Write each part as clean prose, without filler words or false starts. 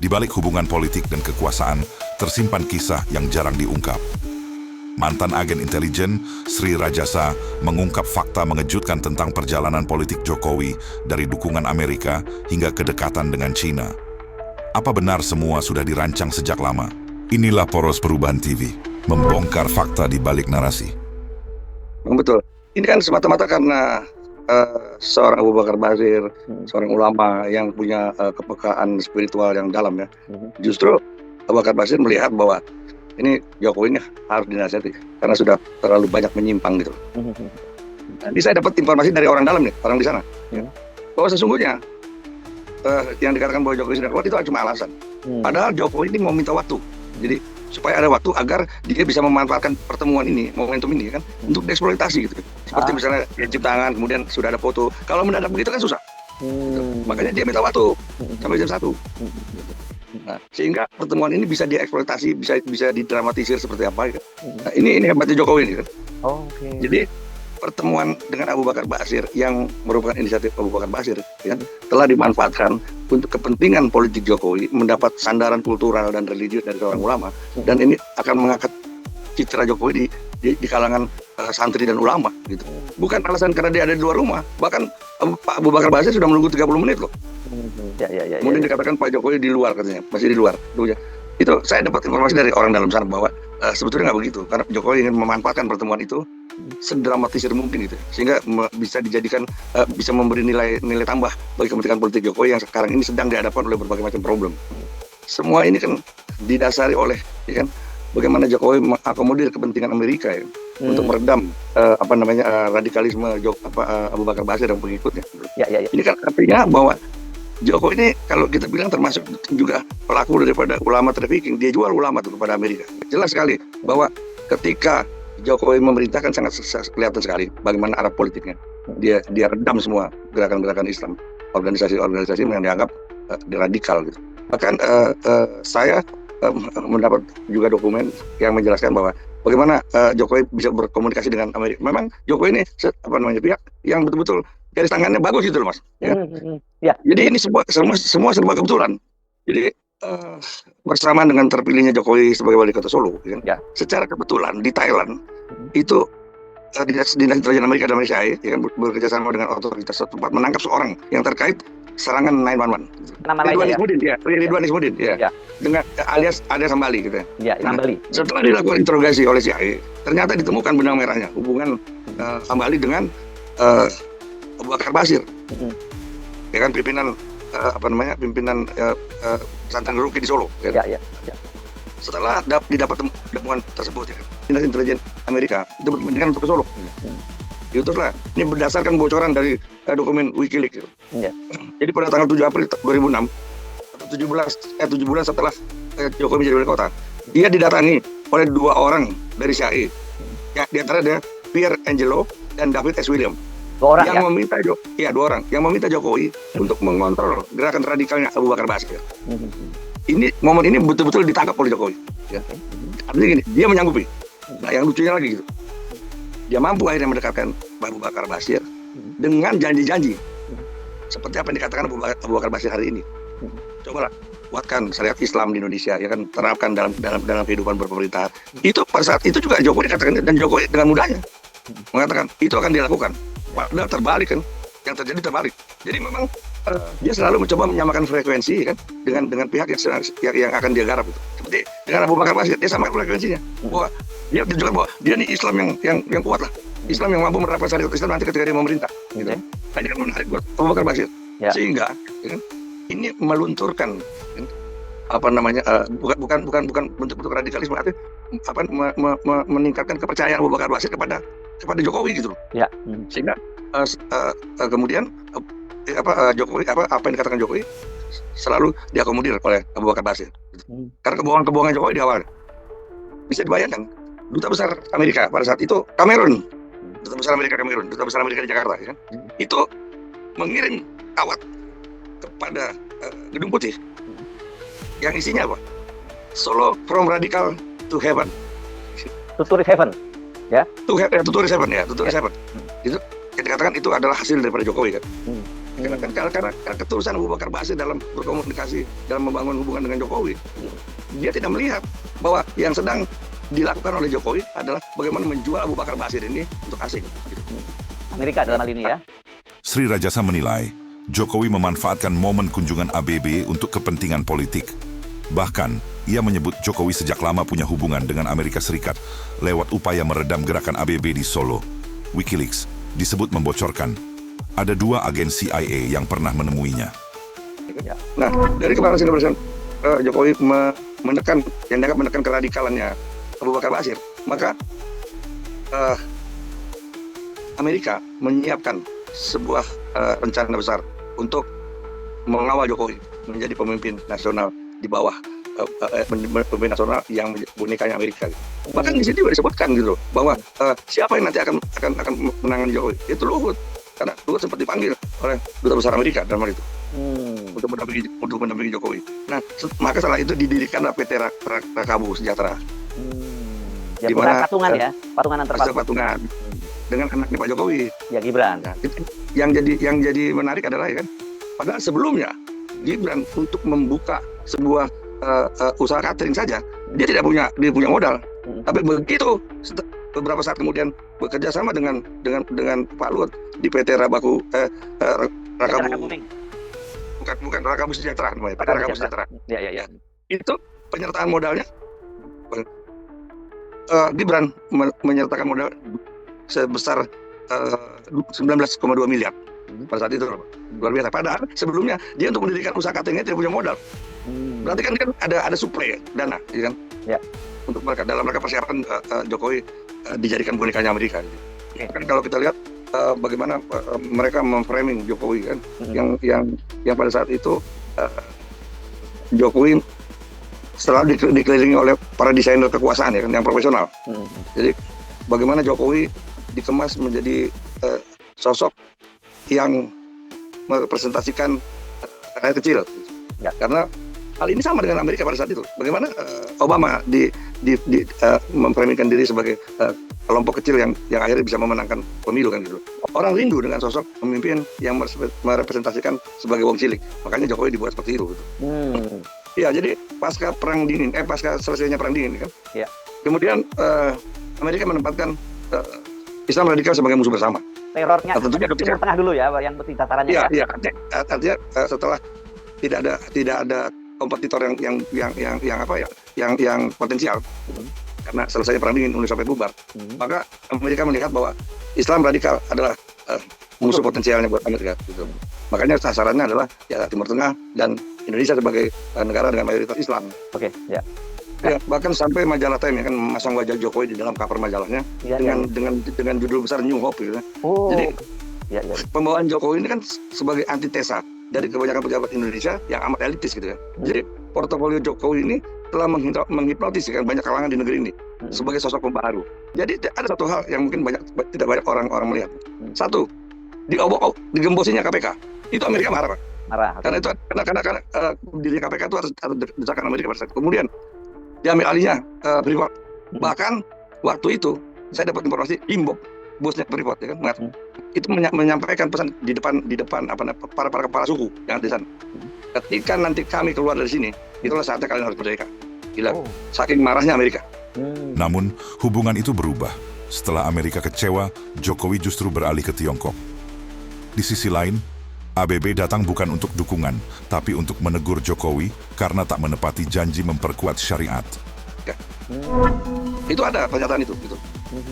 Di balik hubungan politik dan kekuasaan, tersimpan kisah yang jarang diungkap. Mantan agen intelijen, Sri Rajasa, mengungkap fakta mengejutkan tentang perjalanan politik Jokowi dari dukungan Amerika hingga kedekatan dengan China. Apa benar semua sudah dirancang sejak lama? Inilah Poros Perubahan TV, membongkar fakta di balik narasi. Betul. Ini kan semata-mata karena seorang Abu Bakar Basir, seorang ulama yang punya kepekaan spiritual yang dalam ya. Justru Abu Bakar Basir melihat bahwa ini Jokowi ini harus dinasihati karena sudah terlalu banyak menyimpang gitu. Jadi saya dapat informasi dari orang dalam nih, orang di sana, bahwa sesungguhnya yang dikatakan bahwa Jokowi sudah kuat itu cuma alasan. Padahal Jokowi ini mau minta waktu. Jadi supaya ada waktu agar dia bisa memanfaatkan pertemuan ini, momentum ini kan, untuk dieksploitasi gitu. Seperti misalnya dia cip tangan, kemudian sudah ada foto. Kalau mendadak begitu kan susah. Makanya dia minta waktu sampai jam 1. Nah, sehingga pertemuan ini bisa dieksploitasi, bisa didramatisir seperti apa gitu. Nah, ini hebatnya Jokowi ini kan. Jadi pertemuan dengan Abu Bakar Basir yang merupakan inisiatif Abu Bakar Basir ya, telah dimanfaatkan untuk kepentingan politik Jokowi, mendapat sandaran kultural dan religius dari seorang ulama, dan ini akan mengangkat citra Jokowi di kalangan santri dan ulama gitu. Bukan alasan karena dia ada di luar rumah, bahkan Pak Abu Bakar Basir sudah menunggu 30 menit loh. Kemudian dikatakan Pak Jokowi di luar katanya, masih di luar. Itu saya dapat informasi dari orang dalam sana bahwa sebetulnya nggak begitu, karena Jokowi ingin memanfaatkan pertemuan itu sedramatisir mungkin gitu, sehingga bisa dijadikan bisa memberi nilai tambah bagi kepentingan politik Jokowi yang sekarang ini sedang dihadapkan oleh berbagai macam problem. Semua ini kan didasari oleh ya kan, bagaimana Jokowi mengakomodir kepentingan Amerika ya, untuk meredam radikalisme Abu Bakar Basir dan pengikutnya. Ini kan artinya bahwa Jokowi ini kalau kita bilang termasuk juga pelaku daripada ulama trafficking. Dia jual ulama itu kepada Amerika. Jelas sekali bahwa ketika Jokowi memerintahkan sangat kelihatan sekali bagaimana arah politiknya. Dia redam semua gerakan-gerakan Islam, organisasi-organisasi yang dianggap radikal gitu. Bahkan saya mendapat juga dokumen yang menjelaskan bahwa bagaimana Jokowi bisa berkomunikasi dengan Amerika. Memang Jokowi ini pihak yang betul-betul garis tangannya bagus gitu loh Mas. Ya. Jadi ini semua serba kebetulan. Jadi bersamaan dengan terpilihnya Jokowi sebagai wali kota Solo, kan? Secara kebetulan di Thailand itu dinas intelijen Amerika dan Malaysia ya, bekerja sama dengan otoritas setempat menangkap seorang yang terkait serangan 911. Ridwan Ismudin ya. Dengan alias Sambali gitu ya. Sambali. Setelah dilakukan interogasi oleh CIA, ternyata ditemukan benang merahnya hubungan Sambali dengan Abu Bakar Basir. Ya kan pimpinan pimpinan pesantren Ruki di Solo. Ya. Setelah didapat temuan tersebut ya, dinas intelijen Amerika itu berkepentingan untuk ke Solo. Itulah ini berdasarkan bocoran dari dokumen WikiLeaks. Jadi pada tanggal 7 April 2006, 7 bulan setelah Jokowi menjadi wali kota, dia didatangi oleh 2 orang dari CIA. Ya, di antara ada Pierre Angelo dan David S. William. 2 orang yang meminta 2 orang yang meminta Jokowi untuk mengontrol gerakan radikalnya Abu Bakar Basir. Ini momen ini betul-betul ditangkap oleh Jokowi. Artinya gini, dia menyanggupi. Nah, yang lucunya lagi gitu, dia mampu akhirnya mendekatkan Abu Bakar Basir dengan janji-janji seperti apa yang dikatakan Abu Bakar Basir hari ini. Cobalah kuatkan syariat Islam di Indonesia, ya kan, terapkan dalam kehidupan berpemerintahan. Itu pada saat itu juga Jokowi dikatakan, dan Jokowi dengan mudahnya mengatakan itu akan dilakukan. Padahal terbalik kan, yang terjadi terbalik. Jadi memang dia selalu mencoba menyamakan frekuensi kan dengan pihak yang akan dia garap itu. Seperti dengan Abu Bakar Basir, dia samakan frekuensinya. Bahwa dia tunjukkan bahwa dia ini Islam yang kuat lah. Islam yang mampu menerapkan syariat Islam nanti ketika dia memerintah. Gitu. Nah, ini kan menarik buat Abu Bakar Basir. Sehingga ya kan, ini melunturkan bukan bentuk radikalisme, artinya meningkatkan kepercayaan Abu Bakar Basir kepada Jokowi gitu loh. Sehingga kemudian Jokowi apa yang dikatakan Jokowi selalu diakomodir oleh Abu Bakar Basir. Karena kebohongan Jokowi di awal bisa dibayangkan, duta besar Amerika pada saat itu duta besar Amerika di Jakarta ya kan? Itu mengirim kawat kepada Gedung Putih yang isinya apa? Solo from radical to heaven. To tourist heaven. Ya. To tourist heaven. Itu yang dikatakan itu adalah hasil daripada Jokowi kan. Karena ketulusan Abu Bakar Basir dalam berkomunikasi, dalam membangun hubungan dengan Jokowi, dia tidak melihat bahwa yang sedang dilakukan oleh Jokowi adalah bagaimana menjual Abu Bakar Basir ini untuk asing. Gitu. Amerika dalam hal ini ya. Sri Rajasa menilai, Jokowi memanfaatkan momen kunjungan ABB untuk kepentingan politik. Bahkan, ia menyebut Jokowi sejak lama punya hubungan dengan Amerika Serikat lewat upaya meredam gerakan ABB di Solo. WikiLeaks disebut membocorkan ada 2 agen CIA yang pernah menemuinya. Nah, dari kemarin Jokowi menekan keradikalannya Abu Bakar Basir, maka Amerika menyiapkan sebuah rencana besar untuk mengawal Jokowi menjadi pemimpin nasional di bawah pemimpin nasional yang bonekanya Amerika. Bahkan di sini juga disebutkan gitu bahwa siapa yang nanti akan menangani Jokowi, itu Luhut. Karena Luhut sempat dipanggil oleh duta besar Amerika dalam hal itu untuk mendampingi Jokowi. Nah, maka setelah itu didirikanlah PT Rakabu Sejahtera. Ya, di mana patungan ya, patungan antar partai. Patungan dengan anaknya Pak Jokowi. Ya, Gibran. Nah, yang jadi menarik adalah ya kan, padahal sebelumnya Gibran untuk membuka sebuah usaha catering saja, dia punya modal. Tapi begitu beberapa saat kemudian bekerja sama dengan Pak Luhut di PT Rakabu bukan Rakabu Sejahtera namanya, PT Rakabu Sejahtera. Ya. Itu penyertaan modalnya Gibran menyertakan modal sebesar 19,2 miliar pada saat itu, luar biasa. Padahal sebelumnya dia untuk mendirikan usaha cateringnya tidak punya modal. Berarti kan ada suplai dana, ya kan? Ya. Untuk mereka dalam rangka persiapan Jokowi dijadikan bonekanya Amerika. Gitu. Kan kalau kita lihat bagaimana mereka memframing Jokowi kan, yang pada saat itu Jokowi selalu dikelilingi oleh para desainer kekuasaan ya kan, yang profesional. Jadi bagaimana Jokowi dikemas menjadi sosok yang merepresentasikan rakyat kecil. Ya. Karena hal ini sama dengan Amerika pada saat itu. Bagaimana Obama memframingkan diri sebagai kelompok kecil yang akhirnya bisa memenangkan pemilu kan gitu. Orang rindu dengan sosok pemimpin yang merepresentasikan sebagai wong cilik. Makanya Jokowi dibuat seperti itu. Gitu. Ya, jadi pasca selesainya perang dingin kan. Ya. Kemudian Amerika menempatkan Islam radikal sebagai musuh bersama. Terornya Timur Tengah dulu ya, yang penting tatarannya. Iya. Artinya setelah tidak ada kompetitor yang potensial karena selesai perang dingin Uni Soviet bubar, maka Amerika melihat bahwa Islam radikal adalah musuh potensialnya buat Amerika. Gitu. Makanya sasarannya adalah ya Timur Tengah dan Indonesia sebagai negara dengan mayoritas Islam. Oke, ya. Ya, bahkan sampai majalah Time ya kan memasang wajah Jokowi di dalam cover majalahnya dengan judul besar New Hope gitu. Jadi pembawaan Jokowi ini kan sebagai antitesa dari kebanyakan pejabat Indonesia yang amat elitis gitu kan. Jadi portofolio Jokowi ini telah menghipnotis kan banyak kalangan di negeri ini sebagai sosok pembaharu. Jadi ada satu hal yang mungkin tidak banyak orang melihat. Satu, digembosinya KPK. Itu Amerika marah, Pak. Marah. Karena itu karena dirinya KPK itu harus desakan Amerika pada saat. Kemudian diambil alihnya Freeport. Bahkan waktu itu saya dapat informasi Imbok, bosnya Freeport ya kan, itu menyampaikan pesan di depan para kepala suku yang ada di sana. Ketika nanti kami keluar dari sini, itulah saatnya kalian harus merdeka. Gila, saking marahnya Amerika. Namun hubungan itu berubah. Setelah Amerika kecewa, Jokowi justru beralih ke Tiongkok. Di sisi lain, ABB datang bukan untuk dukungan, tapi untuk menegur Jokowi karena tak menepati janji memperkuat syariat. Ya. Itu ada pernyataan itu. Gitu.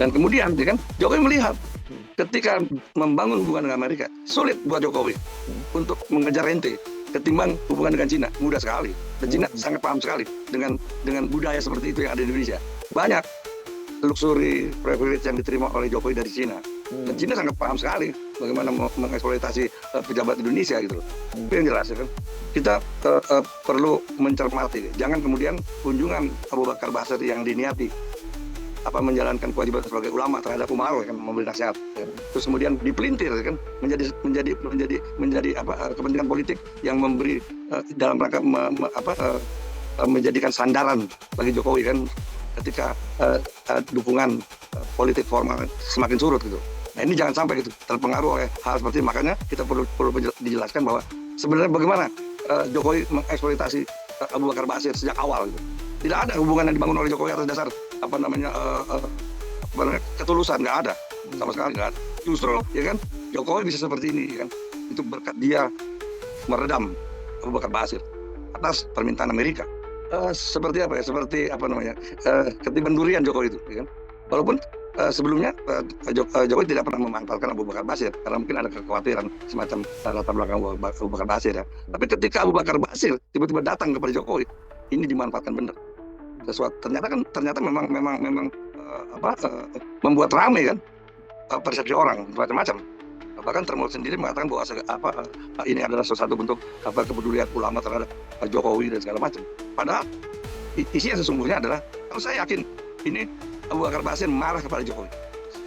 Dan kemudian ya kan, Jokowi melihat ketika membangun hubungan dengan Amerika, sulit buat Jokowi untuk mengejar ente ketimbang hubungan dengan Cina. Mudah sekali. Dan Cina sangat paham sekali dengan budaya seperti itu yang ada di Indonesia. Banyak luxury privilege yang diterima oleh Jokowi dari Cina. Dan Cina sangat paham sekali bagaimana mengeksploitasi pejabat Indonesia gitu loh. Itu yang jelas ya kan. Kita perlu mencermati, jangan kemudian kunjungan Abu Bakar Basir yang diniati menjalankan kewajiban sebagai ulama terhadap umat kan, memberi nasihat. Ya. Terus kemudian dipelintir kan menjadi kepentingan politik yang memberi dalam rangka menjadikan sandaran bagi Jokowi kan ketika dukungan politik formal semakin surut gitu. Nah ini jangan sampai gitu terpengaruh oleh hal seperti ini. Makanya kita perlu dijelaskan bahwa sebenarnya bagaimana Jokowi mengeksploitasi Abu Bakar Basir sejak awal gitu. Tidak ada hubungan yang dibangun oleh Jokowi atas dasar ketulusan, nggak ada sama sekali, nggak ada. Justru ya kan Jokowi bisa seperti ini ya kan itu berkat dia meredam Abu Bakar Basir atas permintaan Amerika. Seperti ketiban durian Jokowi itu ya kan. Walaupun sebelumnya Jokowi tidak pernah memanfaatkan Abu Bakar Basir karena mungkin ada kekhawatiran semacam latar belakang Abu Bakar Basir ya. Tapi ketika Abu Bakar Basir tiba-tiba datang kepada Jokowi, ini dimanfaatkan benar. Ternyata memang membuat ramai kan persepsi orang macam-macam. Bahkan Termol sendiri mengatakan bahwa ini adalah salah satu bentuk kepedulian ulama terhadap Jokowi dan segala macam. Padahal isinya sesungguhnya adalah, kalau saya yakin ini Abu Bakar Basir marah kepada Jokowi.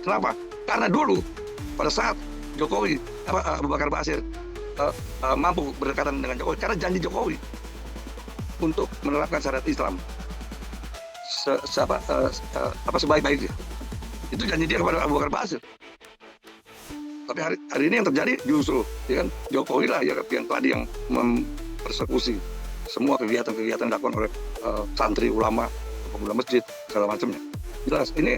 Kenapa? Karena dulu pada saat Abu Bakar Basir mampu berdekatan dengan Jokowi karena janji Jokowi untuk menerapkan syariat Islam sebaik-baiknya. Itu janji dia kepada Abu Bakar Basir. Tapi hari ini yang terjadi justru ya kan Jokowi lah yang tadi yang mempersekusi semua kegiatan-kegiatan dilakukan oleh santri, ulama, pemuda masjid, segala macamnya. Jelas ini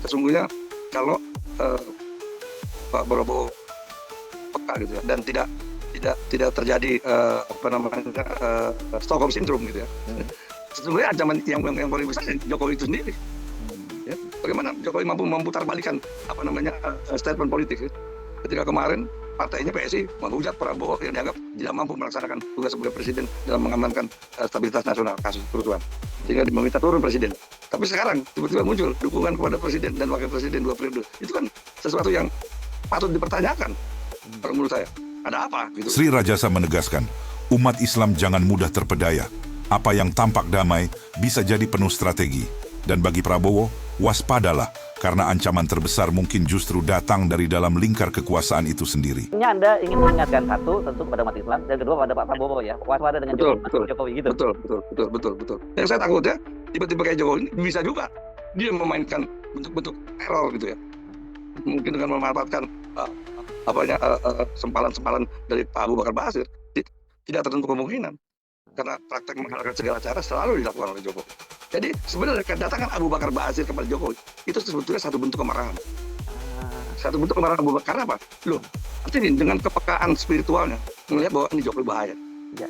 sesungguhnya kalau Pak Prabowo peka gitu ya dan tidak terjadi Stockholm Syndrome gitu ya. Sesungguhnya ancaman yang paling besar Jokowi itu sendiri. Ya, bagaimana Jokowi mampu memutar balikan statement politik ya. Ketika kemarin partainya PSI menghujat Prabowo yang dianggap tidak mampu melaksanakan tugas sebagai presiden dalam mengamankan stabilitas nasional kasus kerusuhan sehingga meminta turun presiden. Tapi sekarang tiba-tiba muncul dukungan kepada presiden dan wakil presiden 2 periode. Itu kan sesuatu yang patut dipertanyakan kalau menurut saya. Ada apa gitu. Sri Rajasa menegaskan, umat Islam jangan mudah terpedaya. Apa yang tampak damai bisa jadi penuh strategi. Dan bagi Prabowo, waspadalah karena ancaman terbesar mungkin justru datang dari dalam lingkar kekuasaan itu sendiri. Anda ingin mengingatkan satu tentu kepada umat Islam dan kedua pada Pak Prabowo ya, waspada dengan Jokowi gitu. Betul. Yang saya takut ya, tiba-tiba kayak Jokowi ini bisa juga dia memainkan bentuk-bentuk teror gitu ya. Mungkin dengan memanfaatkan sempalan-sempalan dari Pak Abu Bakar Basir, tidak tertentu kemungkinan. Karena praktek menghalalkan segala cara selalu dilakukan oleh Jokowi. Jadi sebenarnya kedatangan Abu Bakar Basir kepada Jokowi itu sebetulnya satu bentuk kemarahan. Satu bentuk kemarahan Abu Bakar. Karena apa? Loh, artinya dengan kepekaan spiritualnya melihat bahwa ini Jokowi bahaya. Ya.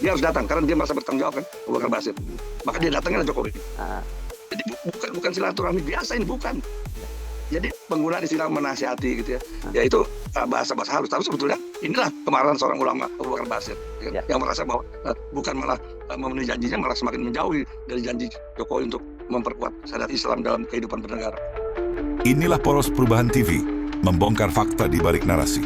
Dia harus datang karena dia merasa bertanggung jawab kan Abu Bakar Basir. Maka dia datangnya Jokowi. Jadi bukan silaturahmi biasa ini, bukan. Jadi penggunaan istilah menasihati gitu ya. Ya itu bahasa-bahasa halus. Tapi sebetulnya inilah kemarahan seorang ulama Abu Bakar Basir ya. Yang merasa bahwa bukan malah memenuhi janjinya, malah semakin menjauhi dari janji Jokowi untuk memperkuat syariat Islam dalam kehidupan bernegara. Inilah Poros Perubahan TV, membongkar fakta di balik narasi.